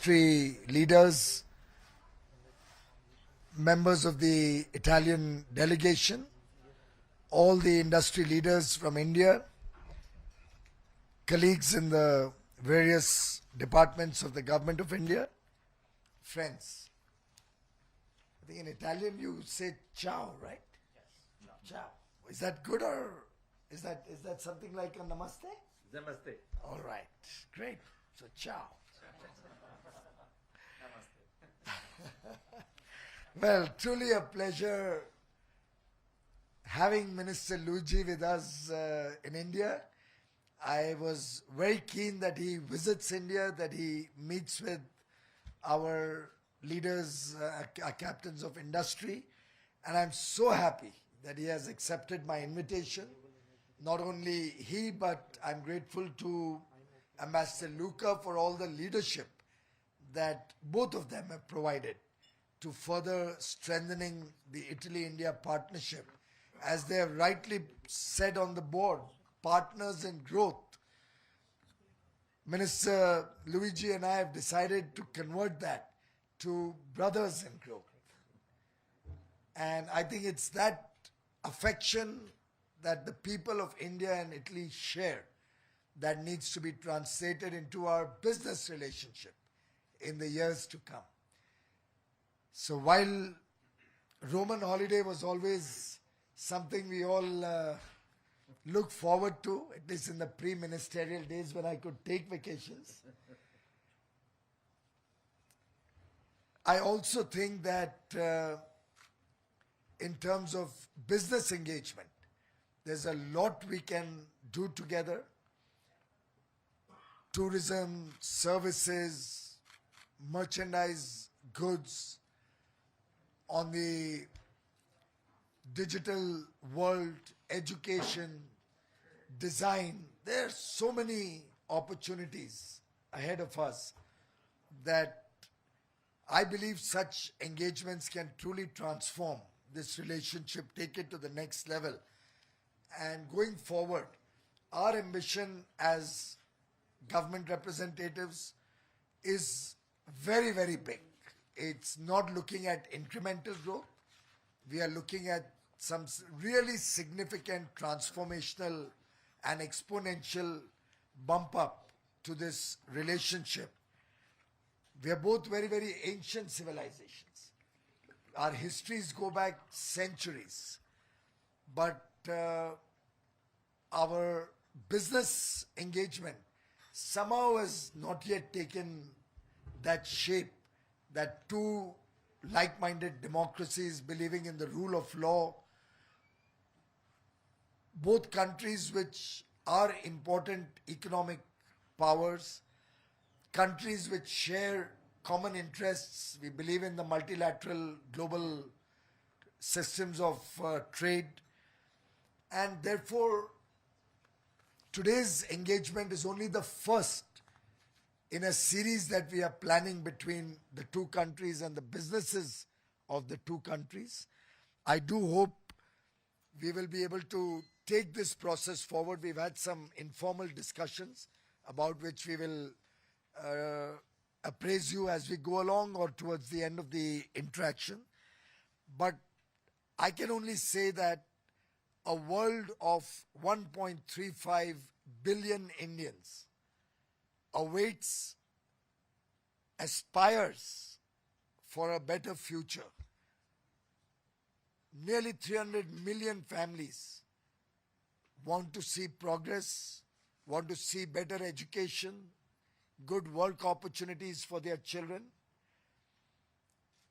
industry leaders, members of the Italian delegation, all the industry leaders from India, colleagues in the various departments of the government of India, friends. I think in Italian you say ciao, right? Yes. Ciao. Is that good or is that something like a namaste? Namaste. All right, great. So ciao. Well, truly a pleasure having Minister Luigi with us in India. I was very keen that he visits India, that he meets with our leaders, our captains of industry, and I'm so happy that he has accepted my invitation. Not only he, but I'm grateful to Ambassador Luca for all the leadership that both of them have provided to further strengthening the Italy-India partnership. As they have rightly said on the board, partners in growth. Minister Luigi and I have decided to convert that to brothers in growth. And I think it's that affection that the people of India and Italy share that needs to be translated into our business relationship in the years to come. So while Roman holiday was always something we all look forward to, at least in the pre-ministerial days when I could take vacations, I also think that in terms of business engagement, there's a lot we can do together. Tourism, services, merchandise, goods, on the digital world, education, design. There are so many opportunities ahead of us that I believe such engagements can truly transform this relationship, take it to the next level. And going forward, our ambition as government representatives is very, very big. It's not looking at incremental growth. We are looking at some really significant transformational and exponential bump up to this relationship. We are both very, very ancient civilizations. Our histories go back centuries. But our business engagement somehow has not yet taken that shape that two like-minded democracies believing in the rule of law, both countries which are important economic powers, countries which share common interests. We believe in the multilateral global systems of trade, and therefore today's engagement is only the first in a series that we are planning between the two countries and the businesses of the two countries. I do hope we will be able to take this process forward. We've had some informal discussions about which we will appraise you as we go along or towards the end of the interaction. But I can only say that a world of 1.35 billion Indians awaits, aspires for a better future. Nearly 300 million families want to see progress, want to see better education, good work opportunities for their children.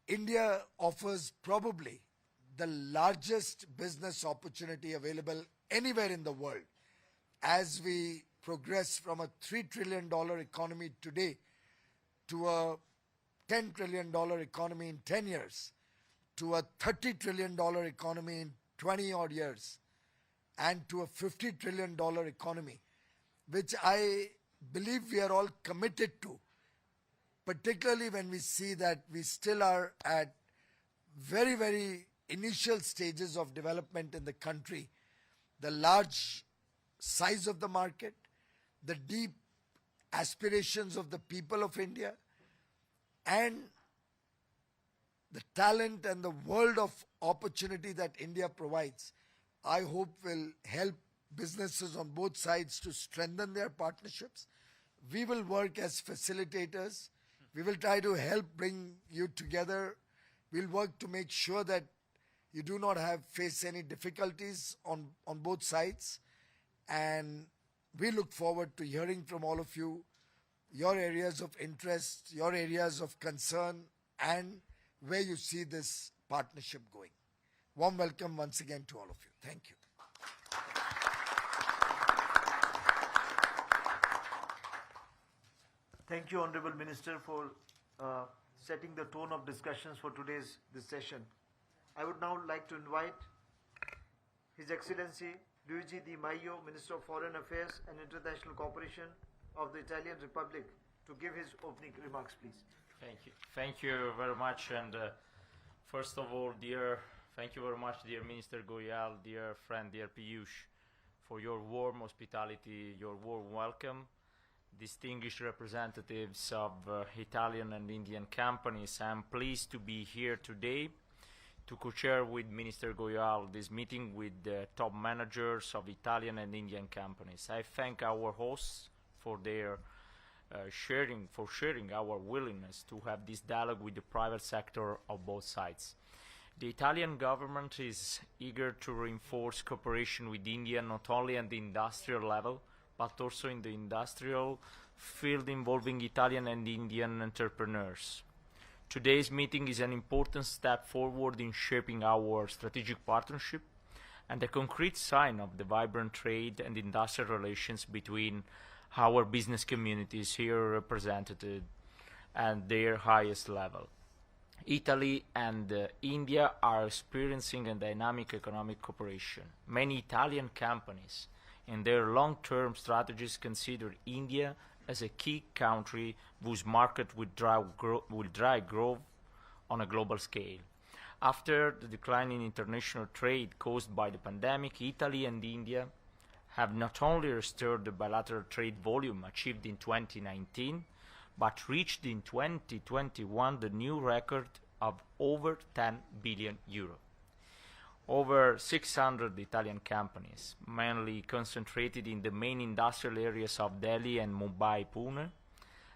India offers probably the largest business opportunity available anywhere in the world as we progress from a $3 trillion economy today to a $10 trillion economy in 10 years, to a $30 trillion economy in 20 odd years, and to a $50 trillion economy, which I believe we are all committed to, particularly when we see that we still are at very, very initial stages of development in the country. The large size of the market, the deep aspirations of the people of India, and the talent and the world of opportunity that India provides, I hope will help businesses on both sides to strengthen their partnerships. We will work as facilitators. We will try to help bring you together. We'll work to make sure that you do not face any difficulties on both sides. And we look forward to hearing from all of you, your areas of interest, your areas of concern, and where you see this partnership going. Warm welcome once again to all of you. Thank you. Thank you, Honorable Minister, for setting the tone of discussions for this session. I would now like to invite His Excellency Luigi Di Maio, Minister of Foreign Affairs and International Cooperation of the Italian Republic, to give his opening remarks, please. Thank you. Thank you very much. And first of all, thank you very much, dear Minister Goyal, dear friend, dear Piyush, for your warm hospitality, your warm welcome. Distinguished representatives of Italian and Indian companies, I'm pleased to be here today to co-chair with Minister Goyal this meeting with the top managers of Italian and Indian companies. I thank our hosts for their sharing our willingness to have this dialogue with the private sector of both sides. The Italian government is eager to reinforce cooperation with India not only at the industrial level, but also in the industrial field involving Italian and Indian entrepreneurs. Today's meeting is an important step forward in shaping our strategic partnership and a concrete sign of the vibrant trade and industrial relations between our business communities here represented at their highest level. Italy and India are experiencing a dynamic economic cooperation. Many Italian companies in their long-term strategies consider India as a key country whose market will drive growth on a global scale. After the decline in international trade caused by the pandemic, Italy and India have not only restored the bilateral trade volume achieved in 2019, but reached in 2021 the new record of over 10 billion euro. Over 600 Italian companies, mainly concentrated in the main industrial areas of Delhi and Mumbai, Pune,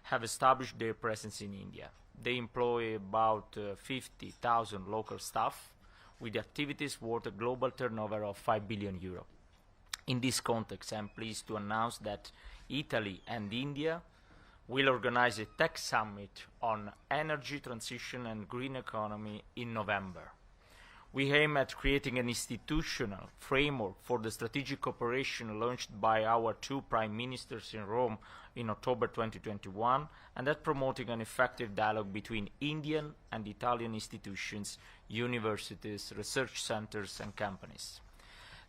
have established their presence in India. They employ about 50,000 local staff, with activities worth a global turnover of 5 billion euro. In this context, I am pleased to announce that Italy and India will organize a tech summit on energy transition and green economy in November. We aim at creating an institutional framework for the strategic cooperation launched by our two prime ministers in Rome in October 2021, and at promoting an effective dialogue between Indian and Italian institutions, universities, research centers, and companies.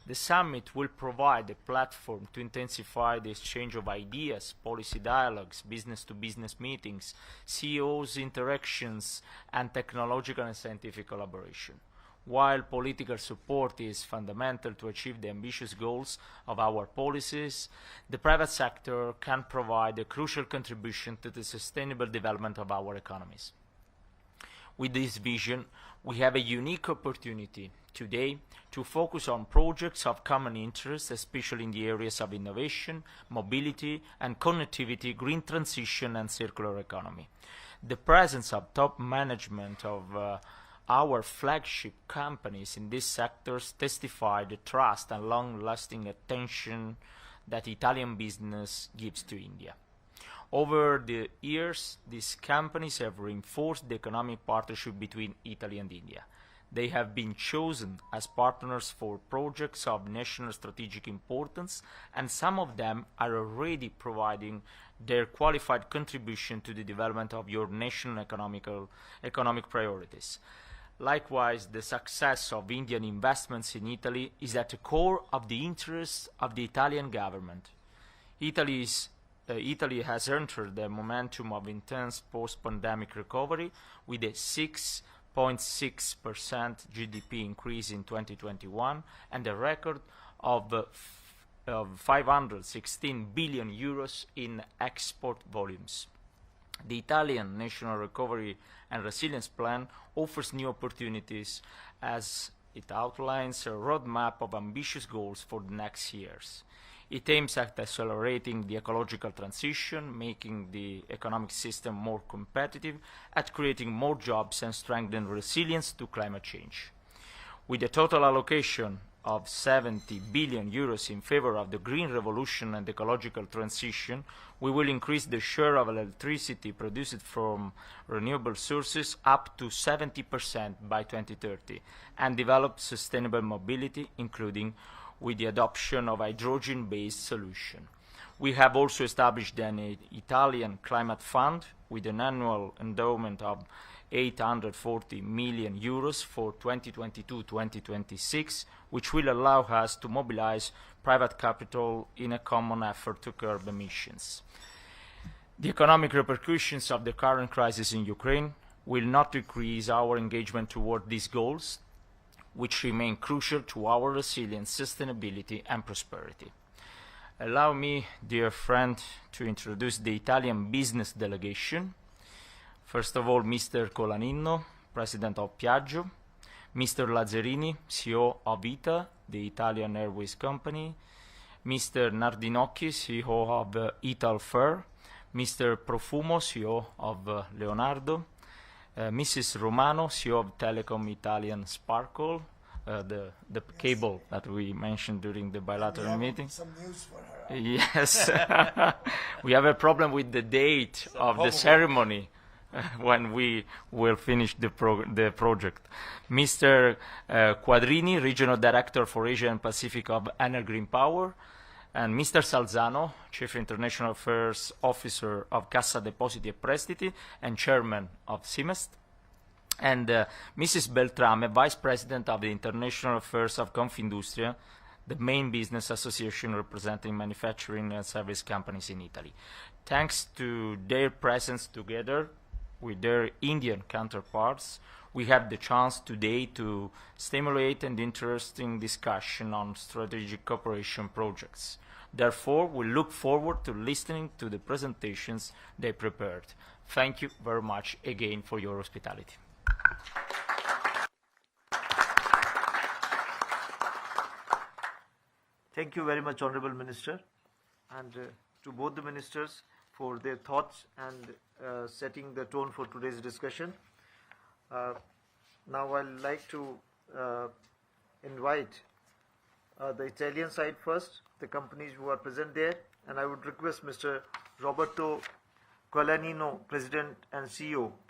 The summit will provide a platform to intensify the exchange of ideas, policy dialogues, business-to-business meetings, CEOs interactions, and technological and scientific collaboration. While political support is fundamental to achieve the ambitious goals of our policies, the private sector can provide a crucial contribution to the sustainable development of our economies. With this vision, we have a unique opportunity today to focus on projects of common interest, especially in the areas of innovation, mobility and connectivity, green transition and circular economy. The presence of top management of our flagship companies in these sectors testify the trust and long-lasting attention that Italian business gives to India. Over the years, these companies have reinforced the economic partnership between Italy and India. They have been chosen as partners for projects of national strategic importance, and some of them are already providing their qualified contribution to the development of your national economic priorities. Likewise, the success of Indian investments in Italy is at the core of the interests of the Italian government. Italy has entered the momentum of intense post-pandemic recovery with a 6.6% GDP increase in 2021 and a record of 516 billion euros in export volumes. The Italian National Recovery and Resilience Plan offers new opportunities as it outlines a roadmap of ambitious goals for the next years. It aims at accelerating the ecological transition, making the economic system more competitive, at creating more jobs and strengthening resilience to climate change. With a total allocation of 70 billion euros in favor of the green revolution and ecological transition, we will increase the share of electricity produced from renewable sources up to 70% by 2030 and develop sustainable mobility, including with the adoption of hydrogen-based solution. We have also established an Italian climate fund with an annual endowment of 840 million euros for 2022-2026, which will allow us to mobilize private capital in a common effort to curb emissions. The economic repercussions of the current crisis in Ukraine will not decrease our engagement toward these goals, which remain crucial to our resilience, sustainability, and prosperity. Allow me, dear friend, to introduce the Italian business delegation. First of all, Mr. Colaninno, President of Piaggio, Mr. Lazzarini, CEO of ITA, the Italian Airways company, Mr. Nardinocchi, CEO of Italfer, Mr. Profumo, CEO of Leonardo, Mrs. Romano, CEO of Telecom Italian Sparkle, the cable that we mentioned during the bilateral meeting. Some news for her. Yes. We have a problem with the date of the ceremony when we will finish the project. Mr. Quadrini, Regional Director for Asia and Pacific of Enel Green Power, and Mr. Salzano, Chief International Affairs Officer of Cassa Depositi e Prestiti and Chairman of CIMEST, and Mrs. Beltrame, Vice President of the International Affairs of Confindustria, the main business association representing manufacturing and service companies in Italy. Thanks to their presence together with their Indian counterparts, we have the chance today to stimulate an interesting discussion on strategic cooperation projects. Therefore, we look forward to listening to the presentations they prepared. Thank you very much again for your hospitality. Thank you very much, Honorable Minister, and to both the ministers for their thoughts and setting the tone for today's discussion. Now I'd like to invite the Italian side first, the companies who are present there, and I would request Mr. Roberto Colaninno, President and CEO,